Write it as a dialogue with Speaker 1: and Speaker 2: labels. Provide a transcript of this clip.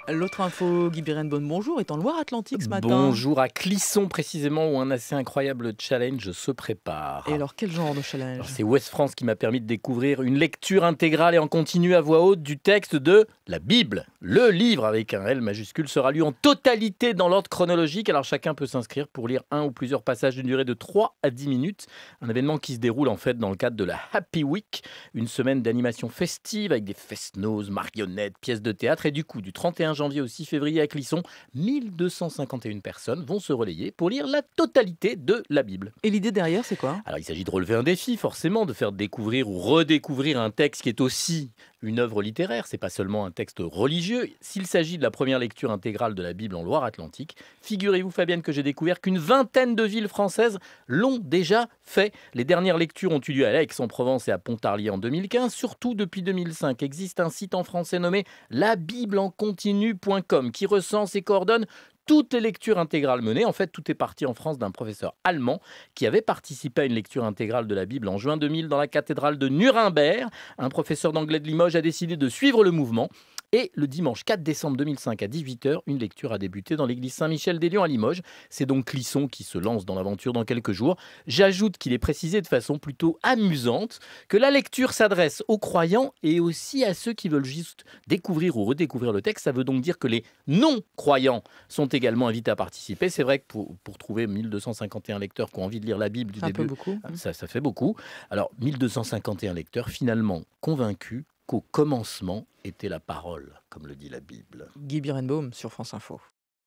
Speaker 1: L'autre info, Guy Berenbaum, bonjour, est en Loire-Atlantique ce matin.
Speaker 2: Bonjour à Clisson précisément où un assez incroyable challenge se prépare.
Speaker 1: Et alors, quel genre de
Speaker 2: Alors,
Speaker 1: challenge?
Speaker 2: c'est Ouest France qui m'a permis de découvrir une lecture intégrale et en continu à voix haute du texte de la Bible. Le livre avec un L majuscule sera lu en totalité dans l'ordre chronologique. Alors chacun peut s'inscrire pour lire un ou plusieurs passages d'une durée de 3 à 10 minutes. Un événement qui se déroule en fait dans le cadre de la Happy Week, une semaine d'animation festive avec des fest-noz, marionnettes, pièces de théâtre. Et du coup, du 31 janvier au 6 février à Clisson, 1251 personnes vont se relayer pour lire la totalité de la Bible.
Speaker 1: Et l'idée derrière, c'est quoi?
Speaker 2: Alors il s'agit de relever un défi forcément, de faire découvrir ou redécouvrir un texte qui est aussi une œuvre littéraire, c'est pas seulement un texte religieux. S'il s'agit de la première lecture intégrale de la Bible en Loire-Atlantique, figurez-vous Fabienne que j'ai découvert qu'une vingtaine de villes françaises l'ont déjà fait. Les dernières lectures ont eu lieu à Aix-en-Provence et à Pontarlier en 2015. Surtout depuis 2005, existe un site en français nommé labiblelencontinu.com qui recense et coordonne toutes les lectures intégrales menées. En fait, tout est parti en France d'un professeur allemand qui avait participé à une lecture intégrale de la Bible en juin 2000 dans la cathédrale de Nuremberg. Un professeur d'anglais de Limoges a décidé de suivre le mouvement. Et le dimanche 4 décembre 2005 à 18h, une lecture a débuté dans l'église Saint-Michel-des-Lions à Limoges. C'est donc Clisson qui se lance dans l'aventure dans quelques jours. J'ajoute qu'il est précisé de façon plutôt amusante que la lecture s'adresse aux croyants et aussi à ceux qui veulent juste découvrir ou redécouvrir le texte. Ça veut donc dire que les non-croyants sont également invités à participer. C'est vrai que pour trouver 1251 lecteurs qui ont envie de lire la Bible du
Speaker 1: C'est un peu
Speaker 2: début,
Speaker 1: beaucoup.
Speaker 2: ça fait beaucoup. Alors 1251 lecteurs finalement convaincus qu'au commencement était la parole, comme le dit la Bible.
Speaker 1: Guy Berenbaum sur France Info.